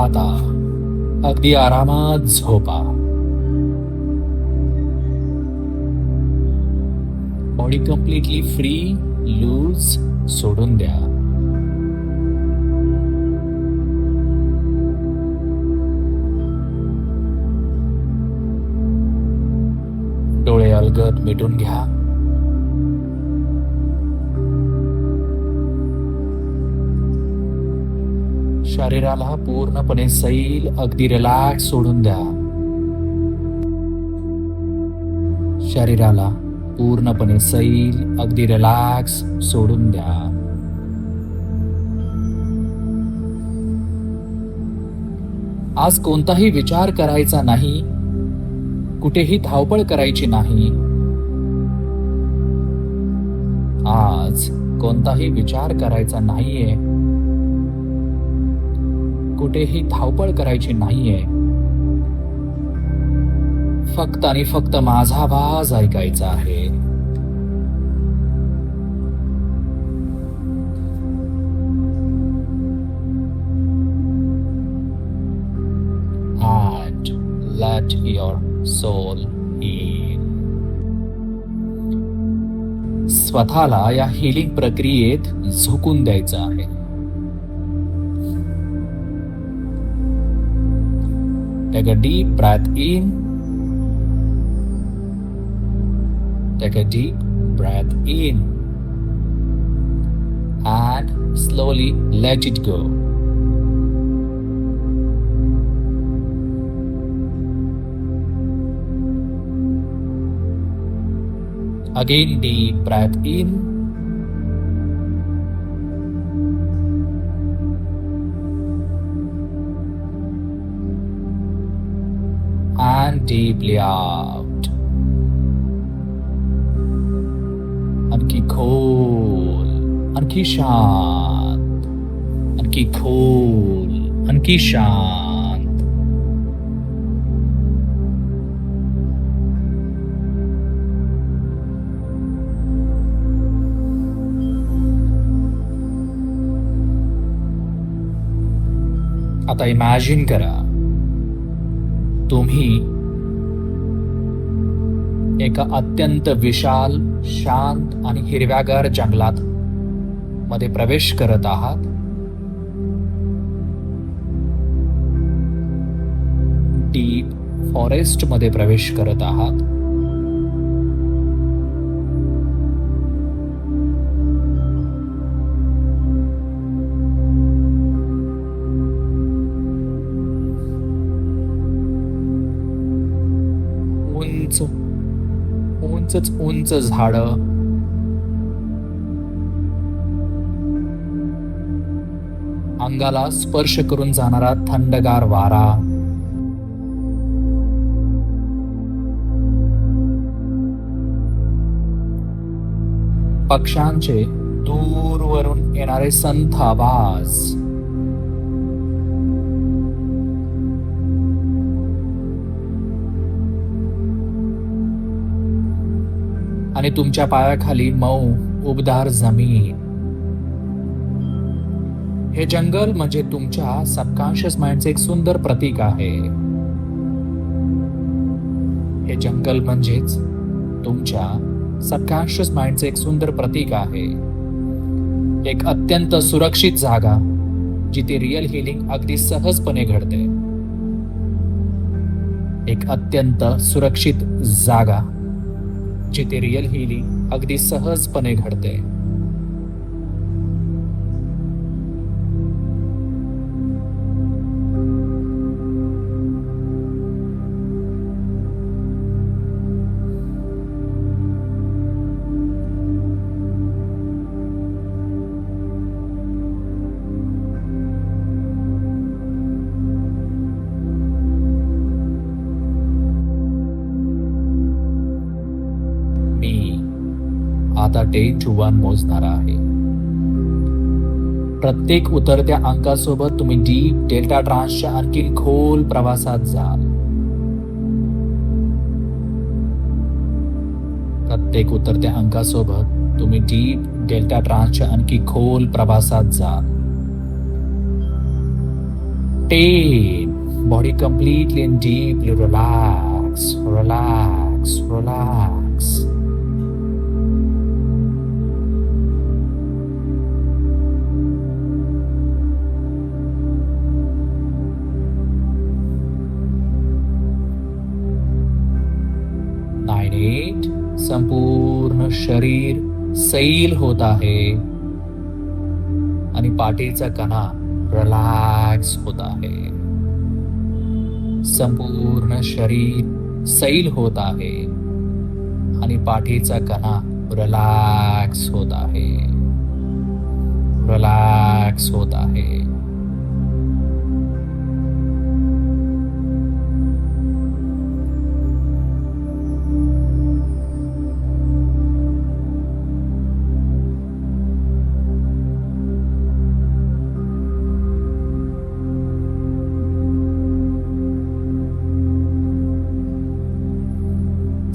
आता अगदी आरामात झोपा. बॉडी कम्प्लिटली फ्री, लूज सोडून द्या. डोळे अलगद मिटून घ्या. शरीराला पूर्णपणे सैल, अगदी रिलॅक्स सोडून द्या. शरीराला पूर्णपणे सैल, अगदी रिलॅक्स सोडून द्या. आज कोणताही विचार करायचा नाही, कुठेही धावपळ करायची नाही. आज कोणताही विचार करायचा नाहीये, कुठेही धावपळ करायची नाहीये. फक्त आणि फक्त माझा आवाज ऐकायचा आहे. And let your soul heal. स्वतःला या हिलिंग प्रक्रियेत झोकून द्यायचं आहे. Take a deep breath in. Take a deep breath in. And slowly let it go. Again, deep breath in. And deeply out. आणखी खोल, आणखी शांत, आणखी खोल, आणखी शांत. आता इमॅजिन करा, तुम्ही एका अत्यंत विशाल, शांत आणि हिरव्यागार जंगलात मध्ये प्रवेश करत आहात. डीप फॉरेस्ट मध्ये प्रवेश करत आहात. उंच उंच झाडं, अंगाला स्पर्श करून जाणारा थंडगार वारा, पक्ष्यांचे दूरवरून येणारे संथ आवाज, आणि तुमच्या पायाखाली मऊ उबदार जमीन. हे जंगल म्हणजे तुमच्या सबकॉन्शियस माइंडचे एक सुंदर प्रतीक आहे. हे जंगल म्हणजेच तुमच्या सबकॉन्शियस माइंडचे एक सुंदर प्रतीक आहे. एक अत्यंत सुरक्षित जागा जिथे रिअल हिलिंग अगदी सहजपणे घडते. एक अत्यंत सुरक्षित जागा जिथे रिअल हिलिंग अगदी सहजपणे घडते. आता 10 to 1 मोजणार आहे. प्रत्येक उतरत्या अंकासोबत तुम्ही डीप डेल्टा ट्रान्सच्या आणखी खोल प्रवासात जाल. प्रत्येक उतरत्या अंकासोबत तुम्ही डीप डेल्टा ट्रान्सच्या आणखी खोल प्रवासात जाल. 10. Body completely and deeply relax, relax, relax. 9, 8. संपूर्ण शरीर सैल होत आहे आणि पाठीचा कणा रिलॅक्स होत आहे. संपूर्ण शरीर सैल होत आहे आणि पाठीचा कणा रिलॅक्स होत आहे, रिलॅक्स होत आहे.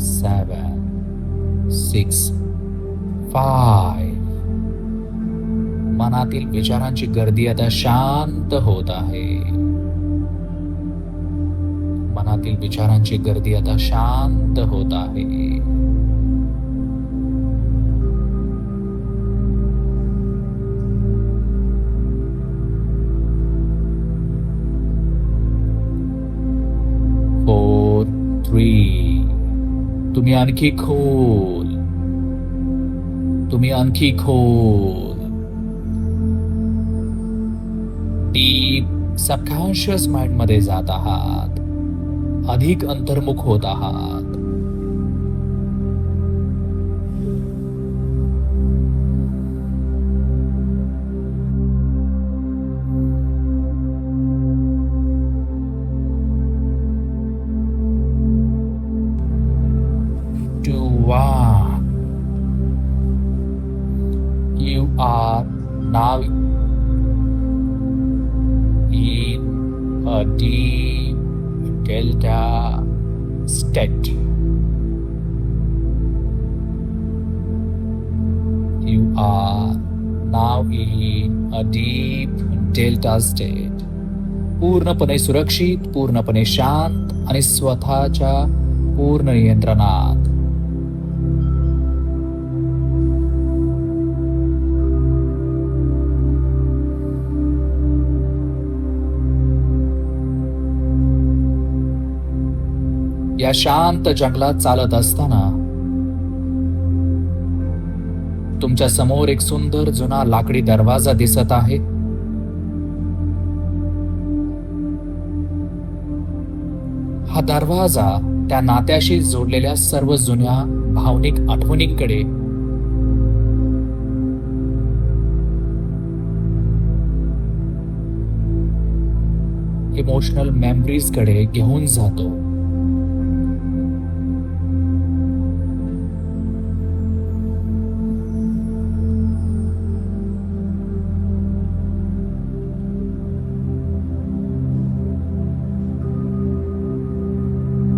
Seven, 6, 5. मनातील विचारांची गर्दी आता शांत होत आहे. मनातील विचारांची गर्दी आता शांत होत आहे. फोर, 3. तुम्ही आणखी खोल, तुम्ही आणखी खोल डीप सबकॉन्शियस माइंड मध्ये जात आहात, अधिक अंतर्मुख होत आहात. One. You are now in a deep delta state. You are now in a deep delta state. पूर्णपणे सुरक्षित, पूर्णपणे शांत आणि स्वतःच्या पूर्ण नियंत्रणात. या शांत जंगलात चालत असताना तुमच्या समोर एक सुंदर जुना लाकडी दरवाजा दिसत आहे. हा दरवाजा त्या नात्याशी जोडलेल्या सर्व जुन्या भावनिक आठवणींकडे इमोशनल मेमरीज कडे घेऊन जातो.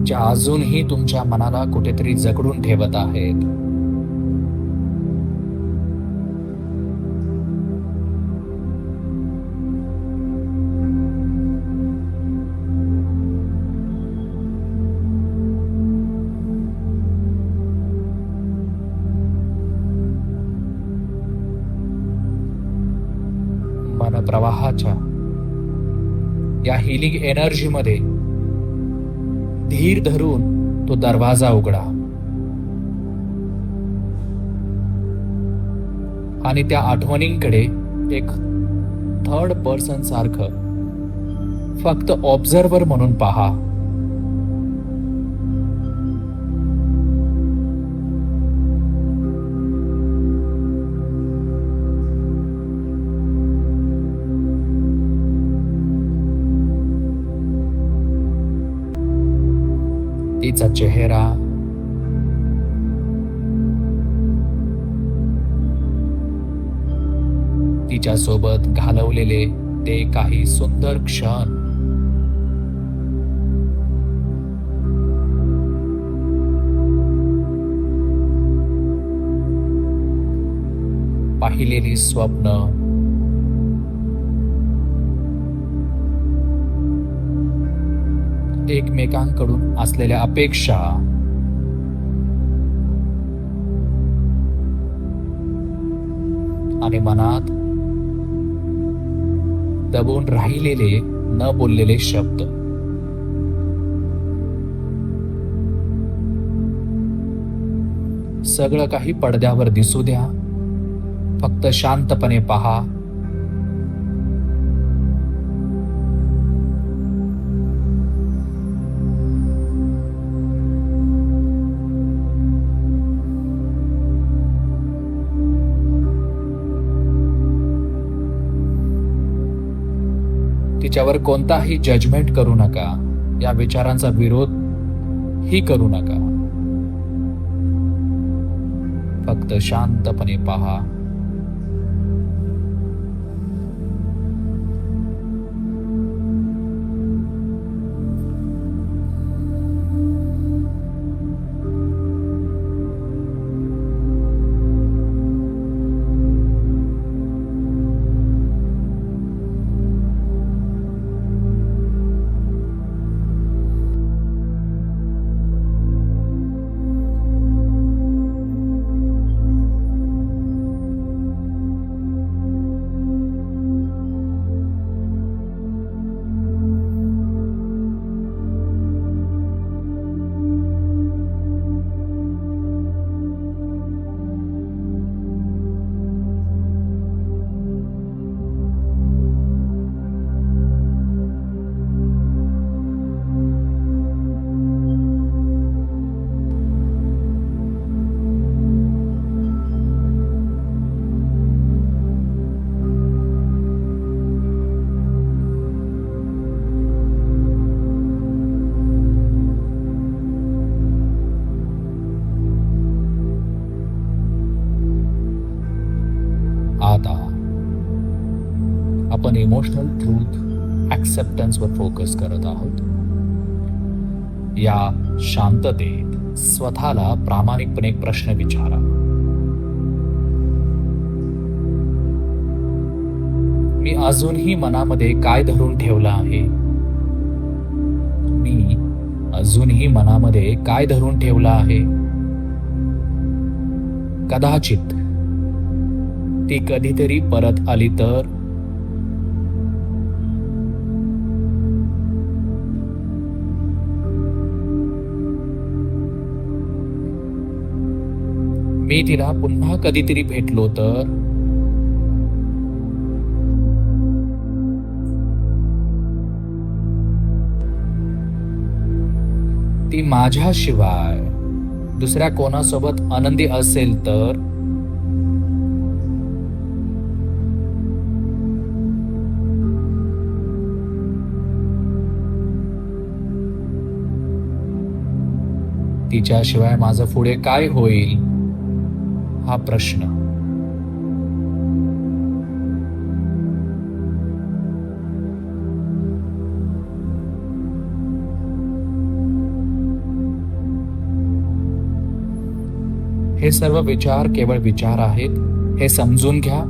ज्या अजूनही तुमच्या मनाला कुठेतरी जखडून ठेवत आहेत. मन प्रवाहाच्या या हिलिंग एनर्जी मध्ये धीर धरून तो दरवाजा उघडा आणि त्या आठवणींकडे एक थर्ड पर्सन सारखं फक्त ऑब्झर्वर म्हणून पहा. तिचा चेहरा, तिच्या सोबत घालवलेले ते काही सुंदर क्षण, पाहिलेली स्वप्न, एकमेकांकडून असलेल्या अपेक्षा, आणि मनात दबून राहिलेले न बोललेले शब्द. सगळं काही पडद्यावर दिसू द्या, फक्त शांतपणे पहा. तिच्यावर कोणताही जजमेंट करू नका, या विचारांचा विरोध ही करू नका. फक्त शांतपणे पहा. आता आपण इमोशनल ट्रूथ ॲक्सेप्टन्सवर फोकस करत आहोत. या शांततेत स्वतःला प्रामाणिकपणे एक प्रश्न विचारा. मी अजूनही मनामध्ये काय धरून ठेवलं आहे? मी अजूनही मनामध्ये काय धरून ठेवलं आहे? कदाचित ती कधीतरी परत आली तर? मी तिला पुन्हा कधीतरी भेटलो तर? ती माझ्याशिवाय दुसऱ्या कोणासोबत आनंदी असेल तर? तिच्याशिवाय माझं पुढे काय होईल? हा प्रश्न. हे सर्व विचार केवळ विचार आहेत हे समजून घ्या.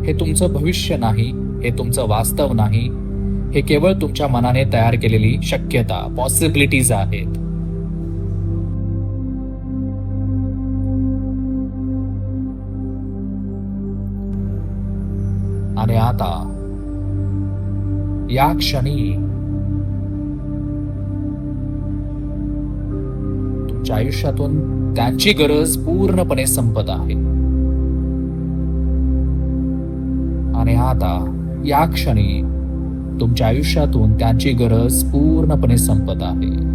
हे तुमचं भविष्य नाही, हे तुमचं वास्तव नाही. हे केवळ तुमच्या मनाने तयार केलेली शक्यता, पॉसिबिलिटीज आहेत. आणि आता या क्षणी तुमच्या आयुष्यातून त्यांची गरज पूर्णपणे संपत आहे. आणि आता या क्षणी तुमच्या आयुष्यातून त्यांची गरज पूर्णपणे संपत आहे.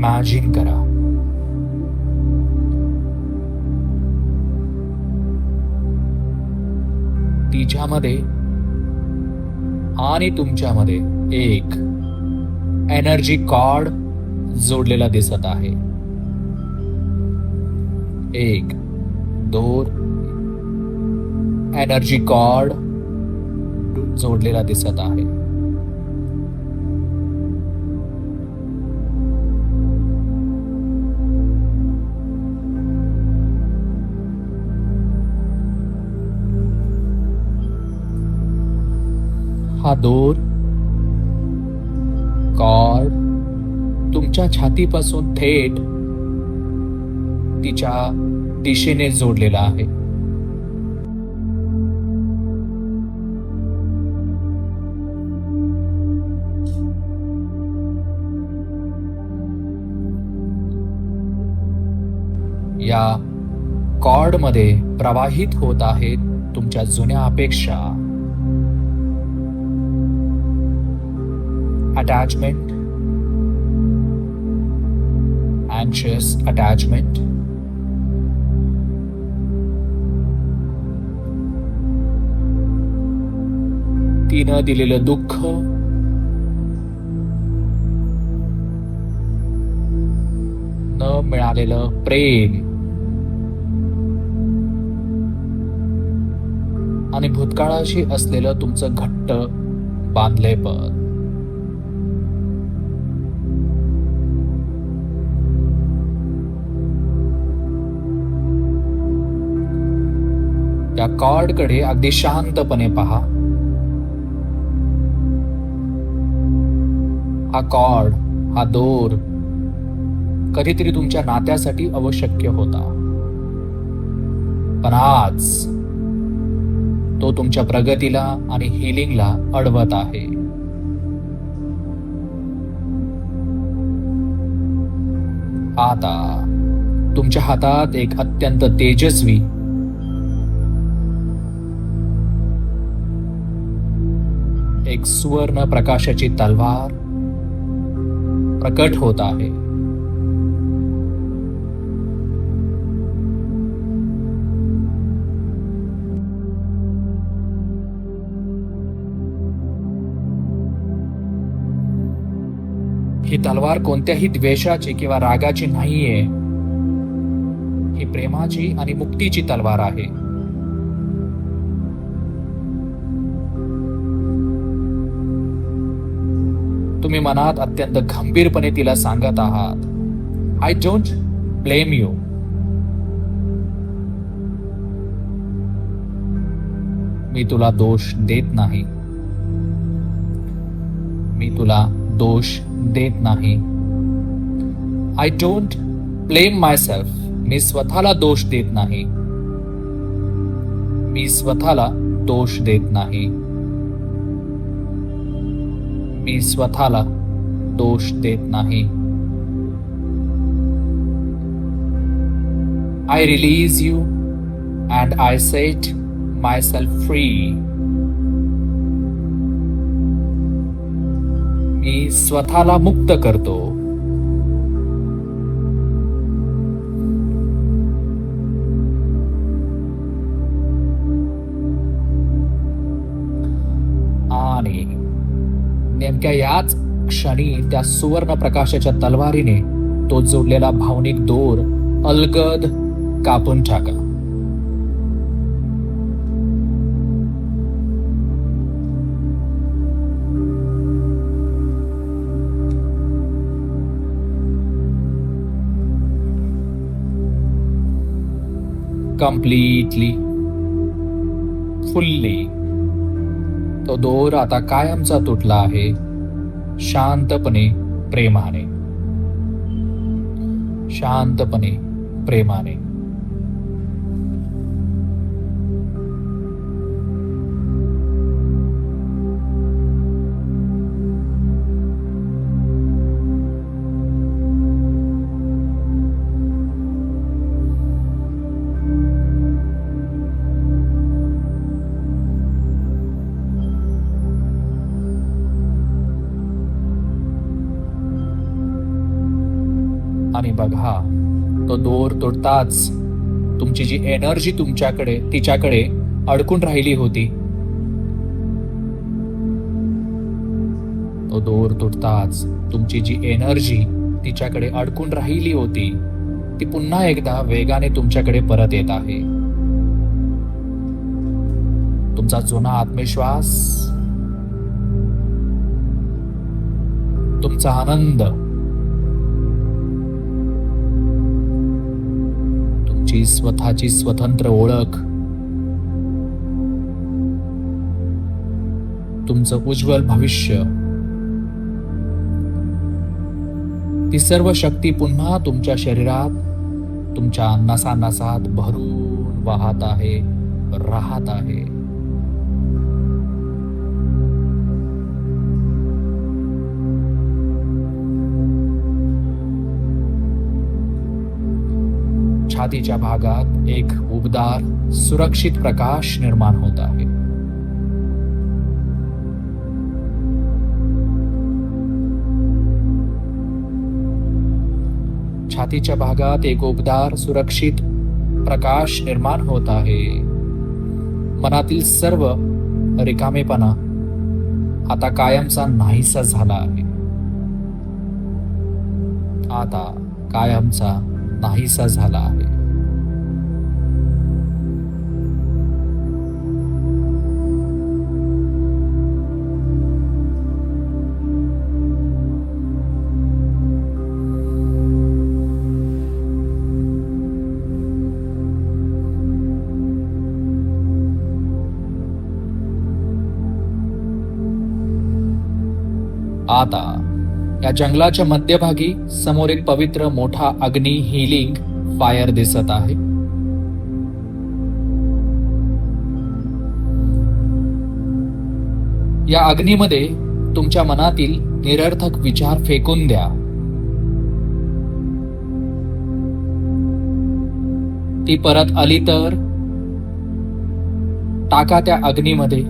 इमॅजिन करा. तिच्यामध्ये आणि तुमच्यामध्ये एक एनर्जी कॉर्ड जोडलेला दिसत आहे. एक दोर एनर्जी कॉर्ड जोडलेला दिसत आहे. हा दोर कॉर्ड तुमच्या छातीपासून थेट तिच्या दिशेने जोडलेला आहे. या कॉर्डमध्ये प्रवाहित होत आहेत तुमच्या जुन्या अपेक्षा, अटॅचमेंट, anxious attachment, तिनं दिलेलं दुःख, न मिळालेलं प्रेम आणि भूतकाळाशी असलेलं तुमचं घट्ट बांधलेपण. त्या कॉर्डकडे अगदी शांतपणे पहा. हा कॉर्ड, हा दोर कधीतरी तुमच्या नात्यासाठी आवश्यक होता, पण आज तो तुमच्या प्रगतीला आणि हिलिंगला अडवत आहे. आता तुमच्या हातात एक अत्यंत तेजस्वी एक सुवर्ण प्रकाशाची तलवार प्रकट होत आहे. ही तलवार कोणत्याही द्वेषाची किंवा रागाची नाहीये. ही प्रेमाची आणि मुक्तीची तलवार आहे. तुम्ही मनात अत्यंत गंभीरपणे तिला सांगत आहात, आय डोंट ब्लेम यू. मी तुला दोष देत नाही. मी तुला दोष देत नाही. I don't blame myself. मी स्वतःला दोष देत नाही. मी स्वतःला दोष देत नाही. मी स्वतःला दोष देत नाही. I release you and I set myself free. मी स्वतःला मुक्त करतो. आणि नेमक्या याच क्षणी त्या सुवर्ण प्रकाशाच्या तलवारीने तो जोडलेला भावनिक दोर अलगद कापून टाका. कम्प्लीटली, फुल्ली तो दोर आता कायमचा तुटला आहे. शांतपणे, प्रेमाने, शांतपणे, प्रेमाने. आणि बघा, तो दोर तुटताच तुमची जी एनर्जी तिच्याकडे अडकून राहिली होती, तो दोर तुटताच तुमची जी एनर्जी तिच्याकडे अडकून राहिली होती ती पुन्हा एकदा वेगाने तुमच्याकडे परत येत आहे. तुमचा जुना आत्मविश्वास, तुमचा आनंद, तुमची स्वतःची स्वतंत्र ओळख, तुमचं उज्ज्वल भविष्य, ती सर्व शक्ती पुन्हा तुमच्या शरीरात, तुमच्या नसानसात भरून वाहत आहे, राहत आहे. छातीच्या भागात एक उबदार, सुरक्षित प्रकाश निर्माण होत आहे. छातीच्या भागात एक उबदार, सुरक्षित प्रकाश निर्माण होत आहे. मनातील सर्व रिकामेपणा आता कायमचा नाहीसा झाला आहे. आता कायमचा नाहीसा झाला आहे. आता या जंगलाच्या मध्यभागी समोर एक पवित्र मोठा अग्नी हीलिंग फायर दिसत आहे. या अग्नीमध्ये तुमच्या मनातील निरर्थक विचार फेकून द्या. ती परत आली तर टाका त्या अग्नीमध्ये.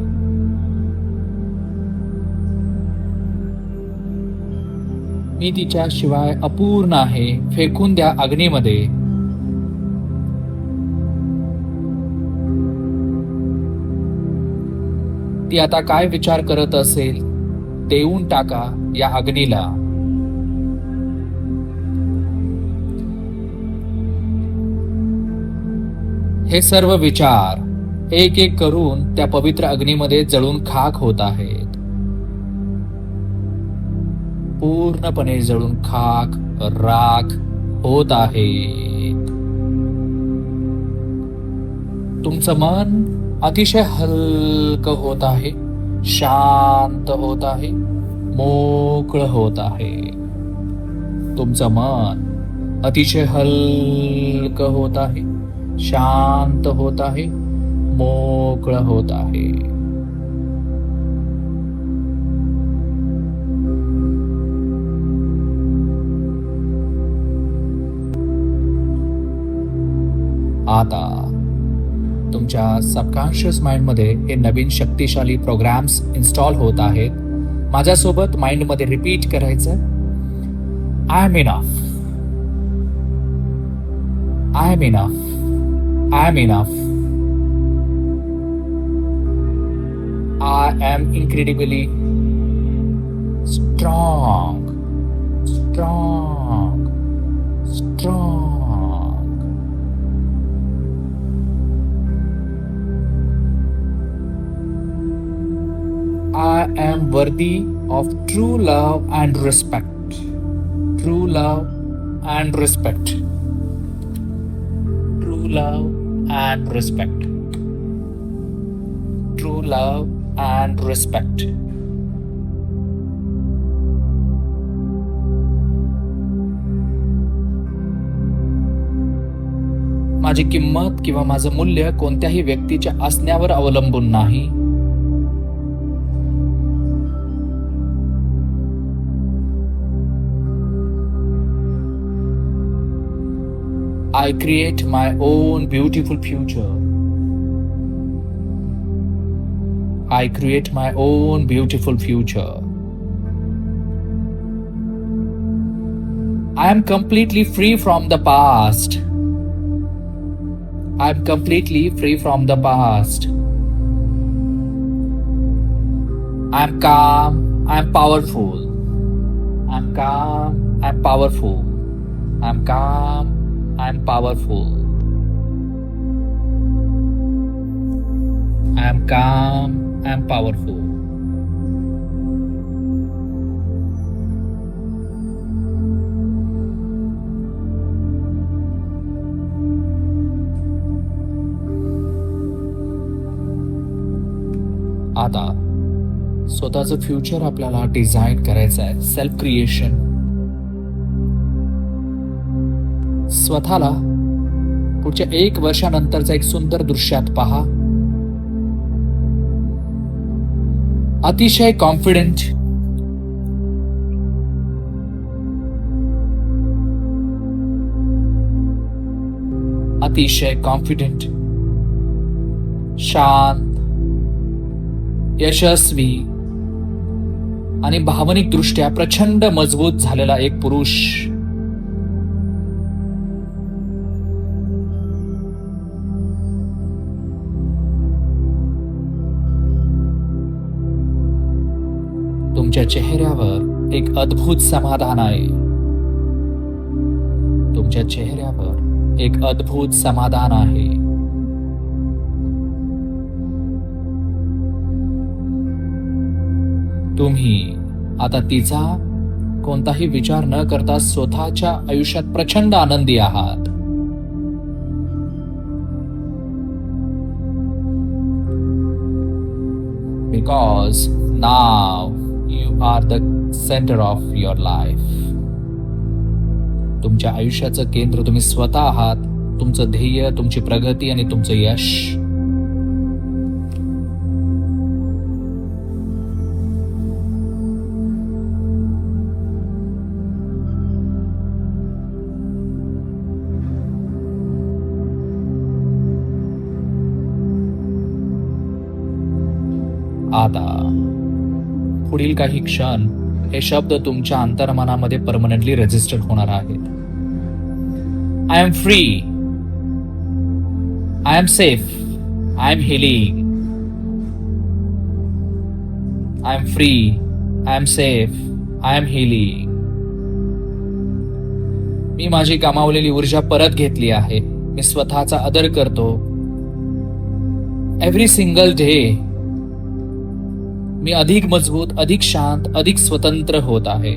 मी तिच्या शिवाय अपूर्ण आहे, फेकून द्या अग्नीमध्ये. ती आता काय विचार करत असेल देऊन टाका या अग्नीला. हे सर्व विचार एक एक करून त्या पवित्र अग्नीमध्ये जळून खाक होत आहेत. पूर्णपणे जळून खाक, राख होत आहेत. तुमचं मन अतिशय हलकं होत आहे, शांत होत आहे, मोकळं होत आहे. तुमचं मन अतिशय हलकं होत आहे, शांत होत आहे, मोकळं होत आहे. आता तुमच्या सबकॉन्शियस माइंड मध्ये हे नवीन शक्तिशाली प्रोग्राम्स इन्स्टॉल होत आहेत. माझ्यासोबत माइंड मध्ये रिपीट करायचं. I am enough, I am enough, I am enough. I am incredibly strong, strong, strong. I am worthy of true love and respect. True love and respect. True love and respect. True love and respect. माझी किंमत किंवा माझं मूल्य कोणत्याही व्यक्तीच्या असण्यावर अवलंबून नाही. I create my own beautiful future. I create my own beautiful future. I am completely free from the past. I am completely free from the past. I am calm. I am powerful. I am calm. I am powerful. I am calm. I am powerful. I am calm. I am powerful. आता स्वतःचं future आपल्याला design करायचं आहे. Self creation. स्वतःला पुढच्या 1 वर्षानंतरचा एक सुंदर दृश्यात पहा. अतिशय कॉन्फिडेंट, अतिशय कॉन्फिडेंट, शांत, यशस्वी आणि भावनिक दृष्ट्या प्रचंड मजबूत झालेला एक पुरुष. तुमच्या चेहऱ्यावर एक अद्भुत समाधान आहे. तुमच्या चेहऱ्यावर एक अद्भुत समाधान आहे. तुम्ही आता तिचा कोणताही विचार न करता स्वतःच्या आयुष्यात प्रचंड आनंदी आहात. Because now you are the centre of your life. तुमच्या आयुष्याचं केंद्र तुम्ही स्वतः आहात. तुमचं ध्येय, तुमची प्रगती आणि तुमचं यश. आता पुढील काही क्षण हे शब्द तुमच्या अंतर्मनामध्ये परमनंटली रजिस्टर होणार आहेत. I am free. I am safe. I am healing. I am free. I am safe. I am healing. मी माझी गमावलेली ऊर्जा परत घेतली आहे. मी स्वतःचा आदर करतो. एव्हरी सिंगल डे मी अधिक मजबूत, अधिक शांत, अधिक स्वतंत्र होत आहे.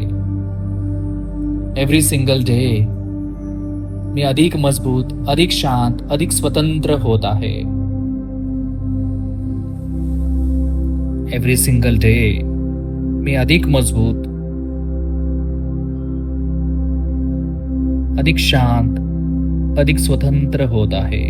एव्हरी सिंगल डे मी अधिक मजबूत, अधिक शांत, अधिक स्वतंत्र होत आहे. एव्हरी सिंगल डे मी अधिक मजबूत, अधिक शांत, अधिक स्वतंत्र होत आहे.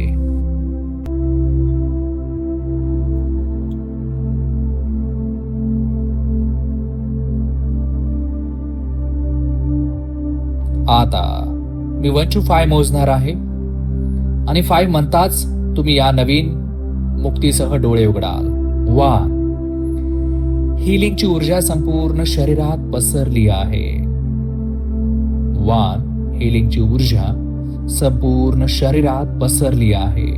आता मी 1 to 5 मोजणार आहे आणि 5 म्हणताच तुम्ही या नवीन मुक्तीसह डोळे उघडाल. 1. हिलिंगची ऊर्जा संपूर्ण शरीरात पसरली आहे. 1. हिलिंगची ऊर्जा संपूर्ण शरीरात पसरली आहे.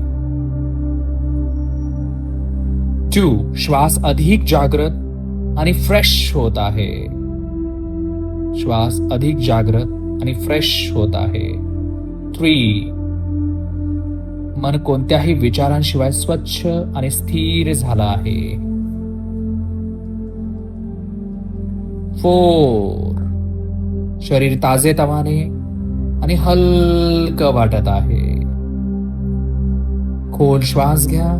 2. श्वास अधिक जागृत आणि फ्रेश होत आहे. श्वास अधिक जागृत आणि फ्रेश होत आहे. 3. मन कोणत्याही विचारांशिवाय स्वच्छ आणि स्थिर झालं आहे. 4. शरीर ताजेतवाने आणि हलकं वाटत आहे. खोल श्वास घ्या.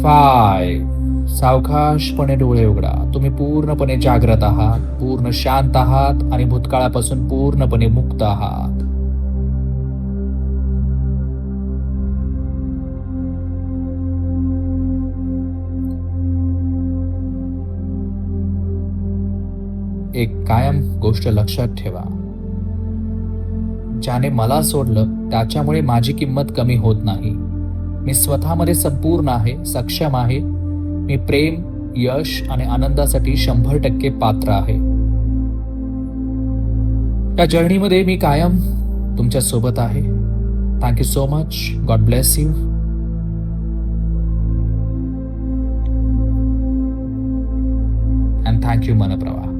5. सावकाशपणे डोळे उघडा. तुम्ही पूर्णपणे जागृत आहात, पूर्ण शांत आहात आणि भूतकाळापासून पूर्णपणे मुक्त आहात. एक कायम गोष्ट लक्षात ठेवा. ज्याने मला सोडलं त्याच्यामुळे माझी किंमत कमी होत नाही. मी स्वतःमध्ये संपूर्ण आहे, सक्षम आहे. मी प्रेम, यश आणि आनंदासाठी 100% पात्र आहे. या जर्नीमध्ये मी कायम तुमच्या सोबत आहे. Thank you so much. God bless you. And thank you मनप्रवाह.